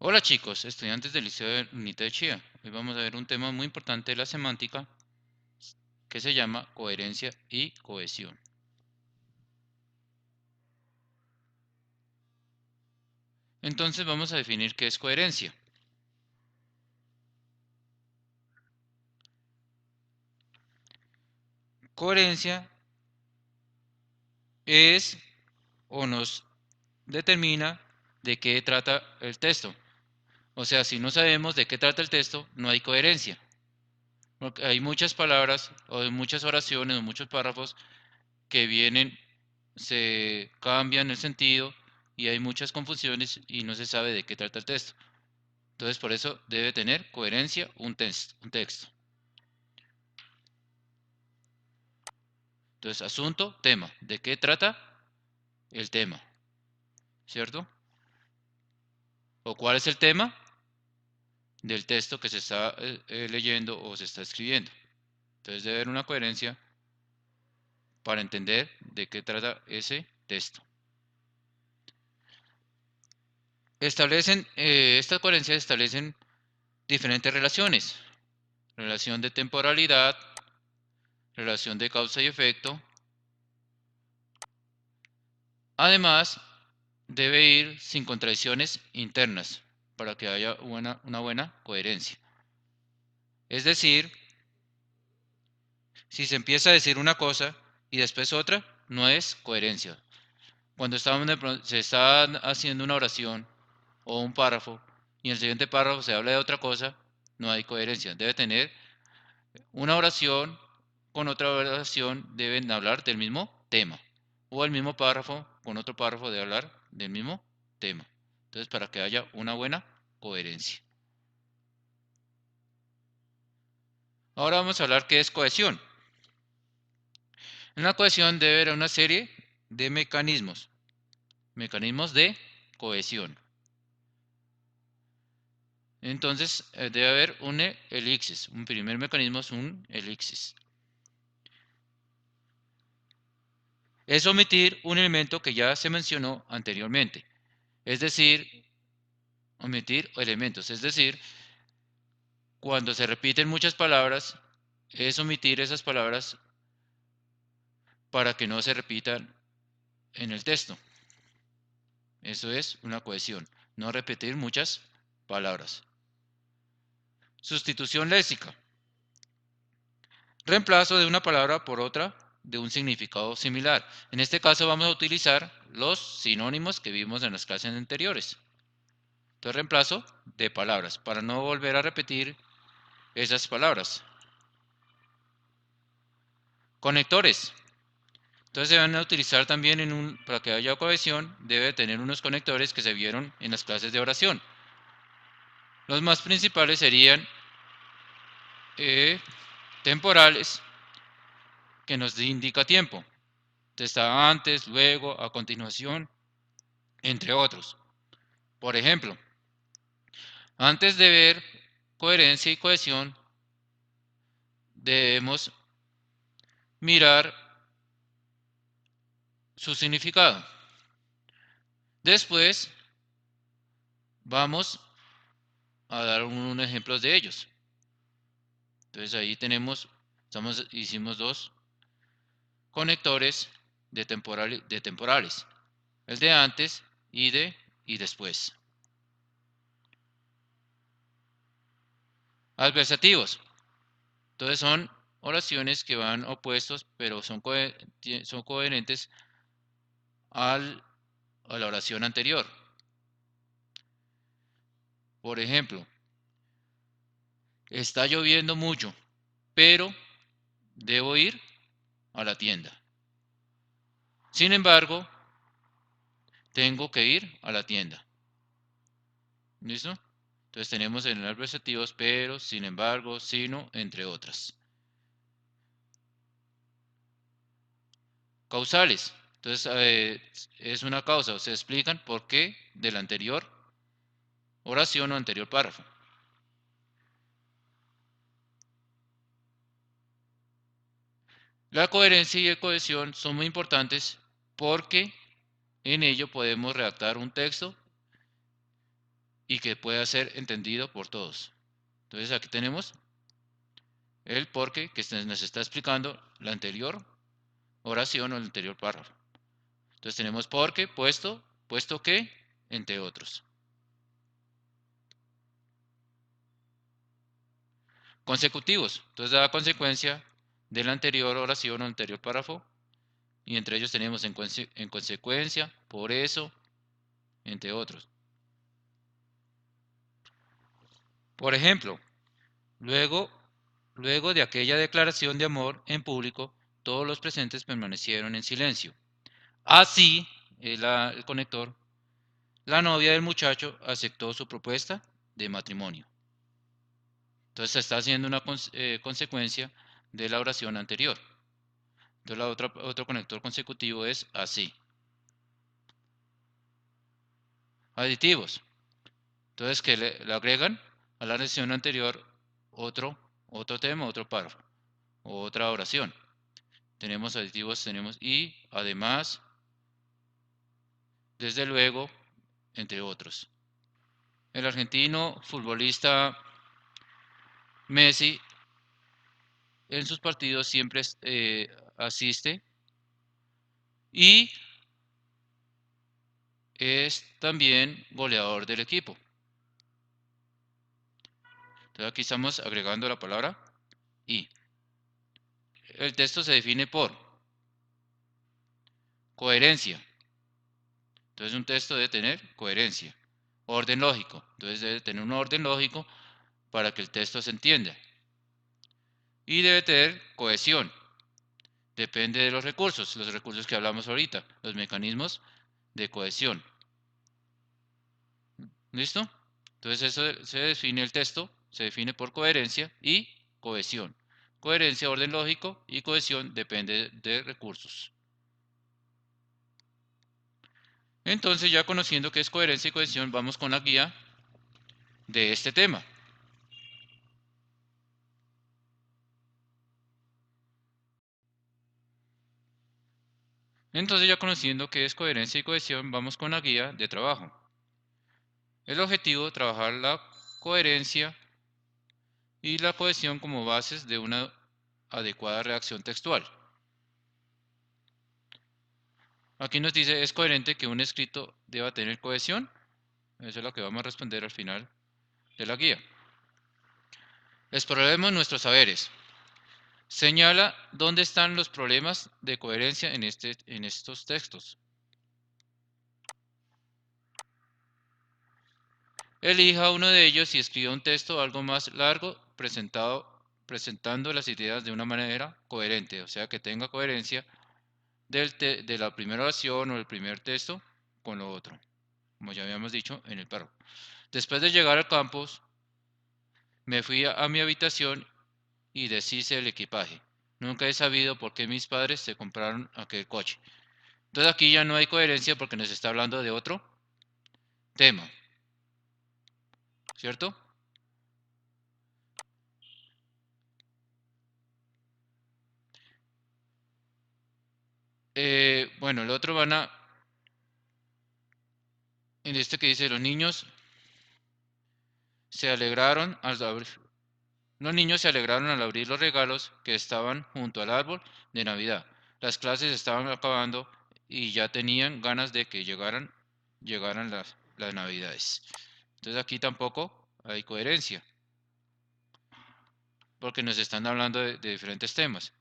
Hola chicos, estudiantes del Liceo de UNITA de Chía. Hoy vamos a ver un tema muy importante de la semántica que se llama coherencia y cohesión. Entonces vamos a definir qué es coherencia. Coherencia es o nos determina de qué trata el texto. O sea, si no sabemos de qué trata el texto, no hay coherencia. Porque hay muchas palabras o muchas oraciones o muchos párrafos que vienen, se cambian el sentido y hay muchas confusiones y no se sabe de qué trata el texto. Entonces, por eso debe tener coherencia un texto. Entonces, asunto, tema. ¿De qué trata el tema? ¿Cierto? ¿O cuál es el tema del texto que se está leyendo o se está escribiendo? Entonces, debe haber una coherencia para entender de qué trata ese texto. Estas coherencias establecen diferentes relaciones. Relación de temporalidad, relación de causa y efecto. Además, debe ir sin contradicciones internas para que haya una buena coherencia. Es decir, si se empieza a decir una cosa y después otra, no es coherencia. Cuando se está haciendo una oración o un párrafo y en el siguiente párrafo se habla de otra cosa, no hay coherencia. Debe tener una oración con otra oración, deben hablar del mismo tema. O el mismo párrafo con otro párrafo debe hablar del mismo tema. Entonces, para que haya una buena coherencia. Ahora vamos a hablar qué es cohesión. En la cohesión debe haber una serie de mecanismos de cohesión. Entonces, debe haber un elixis. Un primer mecanismo es un elixis. Es omitir un elemento que ya se mencionó anteriormente. Es decir, omitir elementos. Es decir, cuando se repiten muchas palabras, es omitir esas palabras para que no se repitan en el texto. Eso es una cohesión. No repetir muchas palabras. Sustitución léxica. Reemplazo de una palabra por otra de un significado similar. En este caso vamos a utilizar los sinónimos que vimos en las clases anteriores. Entonces reemplazo de palabras para no volver a repetir esas palabras. Conectores. Entonces se van a utilizar también para que haya cohesión, debe tener unos conectores que se vieron en las clases de oración. Los más principales serían temporales, que nos indica tiempo. Está antes, luego, a continuación, entre otros. Por ejemplo, antes de ver coherencia y cohesión, debemos mirar su significado. Después vamos a dar unos ejemplos de ellos. Entonces ahí hicimos dos conectores de temporales. El de antes y después. Adversativos. Entonces son oraciones que van opuestos, pero son coherentes a la oración anterior. Por ejemplo, está lloviendo mucho, pero debo ir a la tienda. Sin embargo, tengo que ir a la tienda. ¿Listo? Entonces tenemos en adversativos, pero, sin embargo, sino, entre otras. Causales. Entonces es una causa, se explican por qué de la anterior oración o anterior párrafo. La coherencia y la cohesión son muy importantes porque en ello podemos redactar un texto y que pueda ser entendido por todos. Entonces aquí tenemos el porqué que nos está explicando la anterior oración o el anterior párrafo. Entonces tenemos porque, puesto, puesto que, entre otros. Consecutivos. Entonces da consecuencia de la anterior oración o anterior párrafo. Y entre ellos tenemos en consecuencia, por eso, entre otros. Por ejemplo, luego de aquella declaración de amor en público, todos los presentes permanecieron en silencio. Así, el conector, la novia del muchacho aceptó su propuesta de matrimonio. Entonces se está haciendo una consecuencia de la oración anterior. Entonces otro conector consecutivo es así. Aditivos. Entonces que le agregan a la oración anterior otro tema, otro párrafo, otra oración. Tenemos aditivos, tenemos y, además, desde luego, entre otros. El argentino futbolista Messi en sus partidos siempre asiste y es también goleador del equipo. Entonces aquí estamos agregando la palabra y. El texto se define por coherencia. Entonces un texto debe tener coherencia. Orden lógico. Entonces debe tener un orden lógico para que el texto se entienda. Y debe tener cohesión. Depende de los recursos que hablamos ahorita, los mecanismos de cohesión. ¿Listo? Entonces eso se define el texto, se define por coherencia y cohesión. Coherencia, orden lógico y cohesión depende de recursos. Entonces ya conociendo qué es coherencia y cohesión, vamos con la guía de este tema. Entonces ya conociendo qué es coherencia y cohesión, vamos con la guía de trabajo. El objetivo, trabajar la coherencia y la cohesión como bases de una adecuada redacción textual. Aquí nos dice, ¿es coherente que un escrito deba tener cohesión? Eso es lo que vamos a responder al final de la guía. Exploremos nuestros saberes. Señala dónde están los problemas de coherencia en estos textos. Elija uno de ellos y escriba un texto algo más largo presentando las ideas de una manera coherente, o sea que tenga coherencia de la primera oración o el primer texto con lo otro, como ya habíamos dicho en el párrafo. Después de llegar al campus, me fui a mi habitación y deshice el equipaje. Nunca he sabido por qué mis padres se compraron aquel coche. Entonces aquí ya no hay coherencia porque nos está hablando de otro tema, ¿cierto? Bueno, el otro en este que dice, los niños se alegraron al abrir, los niños se alegraron al abrir los regalos que estaban junto al árbol de Navidad. Las clases estaban acabando y ya tenían ganas de que llegaran las Navidades. Entonces aquí tampoco hay coherencia, porque nos están hablando de diferentes temas.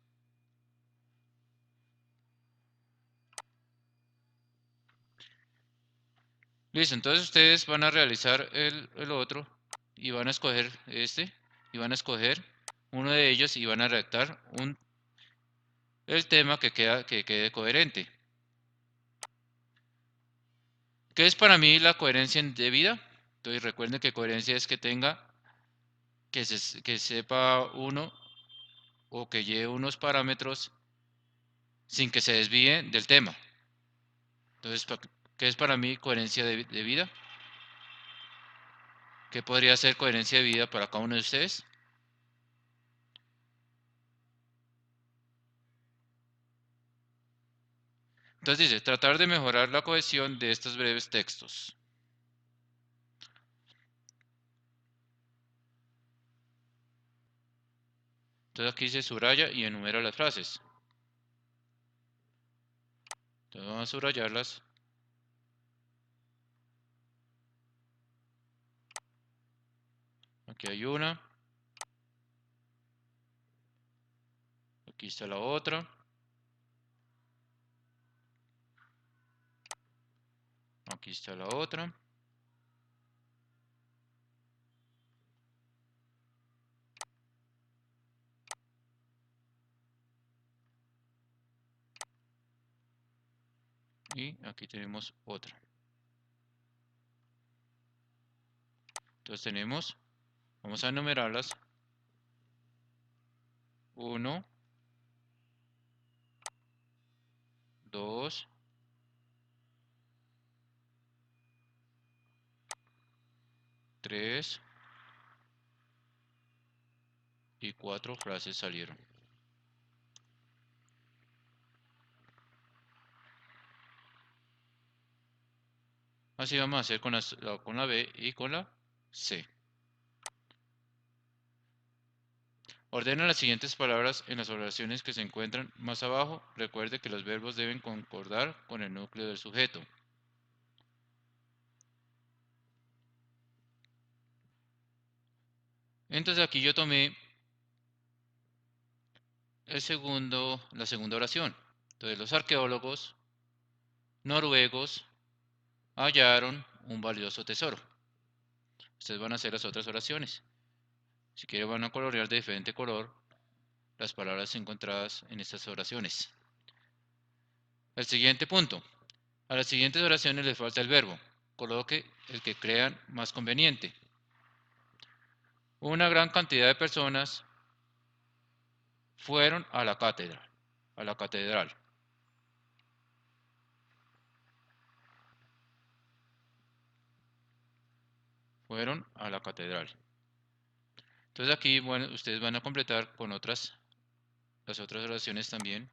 Listo, entonces ustedes van a realizar el otro y van a escoger este y van a escoger uno de ellos y van a redactar el tema que quede coherente. ¿Qué es para mí la coherencia de vida? Entonces recuerden que coherencia es que que sepa uno o que lleve unos parámetros sin que se desvíe del tema. Entonces, ¿qué es para mí coherencia de vida? ¿Qué podría ser coherencia de vida para cada uno de ustedes? Entonces dice, tratar de mejorar la cohesión de estos breves textos. Entonces aquí se subraya y enumera las frases. Entonces vamos a subrayarlas. Aquí hay una. Aquí está la otra. Aquí está la otra. Y aquí tenemos otra. Entonces tenemos, vamos a enumerarlas. 1, 2, 3 y 4 frases salieron. Así vamos a hacer con la B y con la C. Ordena las siguientes palabras en las oraciones que se encuentran más abajo. Recuerde que los verbos deben concordar con el núcleo del sujeto. Entonces aquí yo tomé la segunda oración. Entonces los arqueólogos noruegos hallaron un valioso tesoro. Ustedes van a hacer las otras oraciones. Si quieren van a colorear de diferente color las palabras encontradas en estas oraciones. El siguiente punto. A las siguientes oraciones les falta el verbo. Coloque el que crean más conveniente. Una gran cantidad de personas fueron a la cátedra, a la catedral. Fueron a la catedral. Entonces aquí, bueno, ustedes van a completar con las otras oraciones también.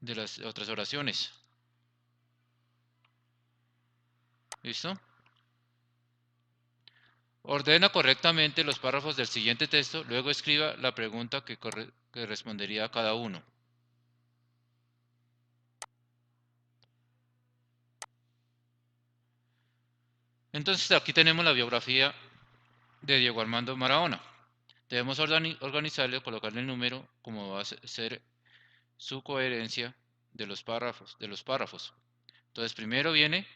De las otras oraciones. ¿Listo? Ordena correctamente los párrafos del siguiente texto, luego escriba la pregunta que respondería a cada uno. Entonces aquí tenemos la biografía de Diego Armando Maradona. Debemos organizarle o colocarle el número como va a ser su coherencia de los párrafos. Entonces primero viene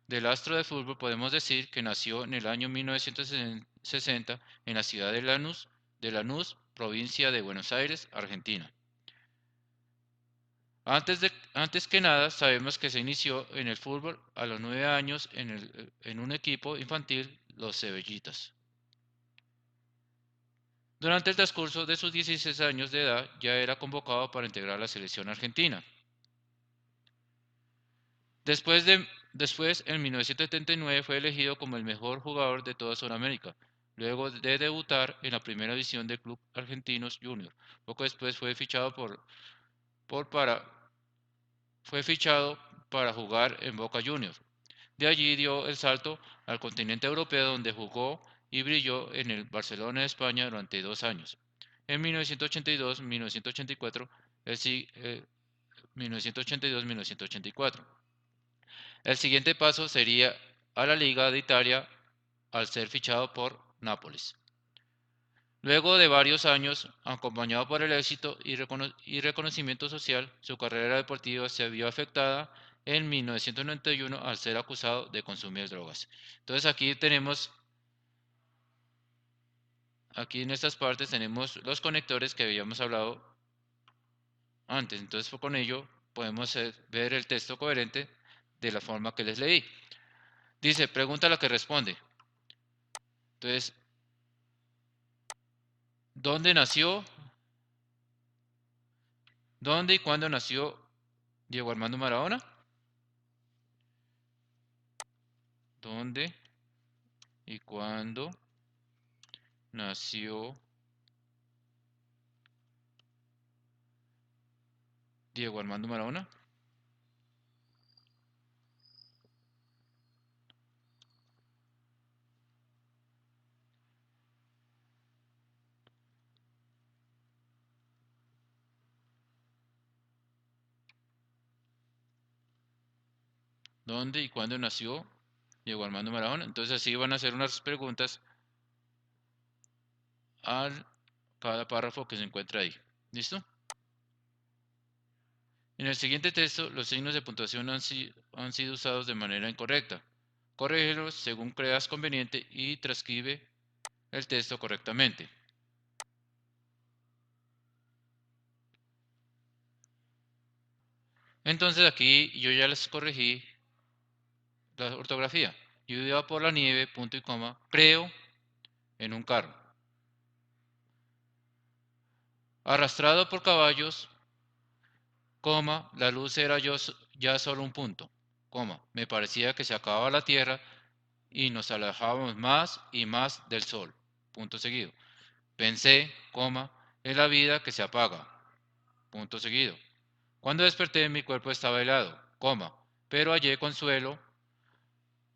del astro de fútbol. Podemos decir que nació en el año 1960 en la ciudad de Lanús, provincia de Buenos Aires, Argentina. Antes que nada, sabemos que se inició en el fútbol a los 9 años en un equipo infantil, los Cebellitas. Durante el transcurso de sus 16 años de edad, ya era convocado para integrar la selección argentina. Después, en 1979, fue elegido como el mejor jugador de toda Sudamérica, luego de debutar en la primera división del Club Argentinos Junior. Poco después por para, fue fichado para jugar en Boca Juniors. De allí dio el salto al continente europeo, donde jugó y brilló en el Barcelona de España durante 2 años. En 1982-1984, 1982-1984. El siguiente paso sería a la Liga de Italia al ser fichado por Nápoles. Luego de varios años, acompañado por el éxito y reconocimiento social, su carrera deportiva se vio afectada en 1991 al ser acusado de consumir drogas. Entonces aquí en estas partes tenemos los conectores que habíamos hablado antes. Entonces con ello podemos ver el texto coherente de la forma que les leí. Dice, pregunta la que responde. Entonces, ¿dónde nació? ¿Dónde y cuándo nació Diego Armando Maradona? ¿Dónde y cuándo nació Diego Armando Maradona? ¿Dónde y cuándo nació Diego Armando Maradona? Entonces así van a hacer unas preguntas a cada párrafo que se encuentra ahí. ¿Listo? En el siguiente texto, los signos de puntuación han sido usados de manera incorrecta. Corrígelos según creas conveniente y transcribe el texto correctamente. Entonces aquí yo ya les corregí la ortografía. Yo iba por la nieve, punto y coma, creo en un carro. Arrastrado por caballos, coma, la luz era ya solo un punto, coma, me parecía que se acababa la tierra y nos alejábamos más y más del sol, punto seguido. Pensé, coma, en la vida que se apaga, punto seguido. Cuando desperté mi cuerpo estaba helado, coma, pero hallé consuelo,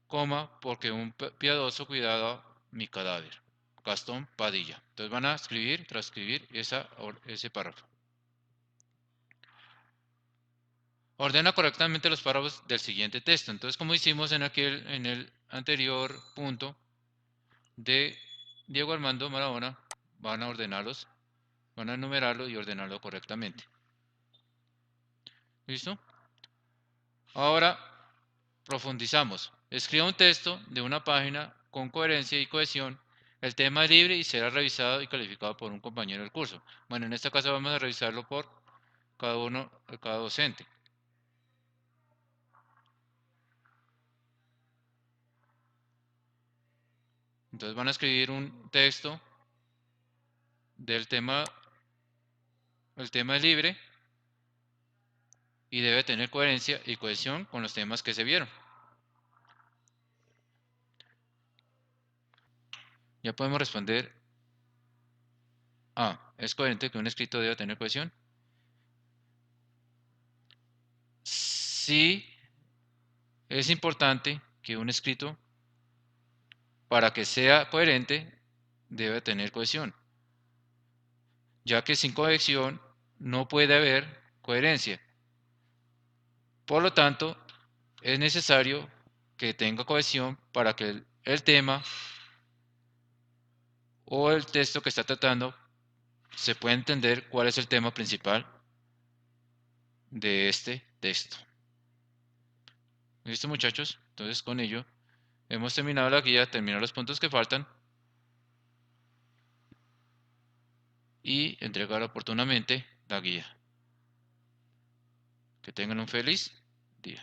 coma, porque un piadoso cuidaba mi cadáver. Gastón Padilla. Entonces van a escribir, transcribir ese párrafo. Ordena correctamente los párrafos del siguiente texto. Entonces, como hicimos en el anterior punto de Diego Armando Maradona, van a ordenarlos, van a enumerarlo y ordenarlo correctamente. ¿Listo? Ahora profundizamos. Escriba un texto de una página con coherencia y cohesión. El tema es libre y será revisado y calificado por un compañero del curso. Bueno, en este caso vamos a revisarlo por cada docente. Entonces van a escribir un texto del tema, el tema es libre y debe tener coherencia y cohesión con los temas que se vieron. Ya podemos responder A. ¿Es coherente que un escrito deba tener cohesión? Sí, es importante que un escrito, para que sea coherente, debe tener cohesión, ya que sin cohesión no puede haber coherencia. Por lo tanto, es necesario que tenga cohesión para que el tema o el texto que está tratando se pueda entender cuál es el tema principal de este texto. ¿Listo, muchachos? Entonces, con ello hemos terminado la guía, terminado los puntos que faltan y entregar oportunamente la guía. Que tengan un feliz día.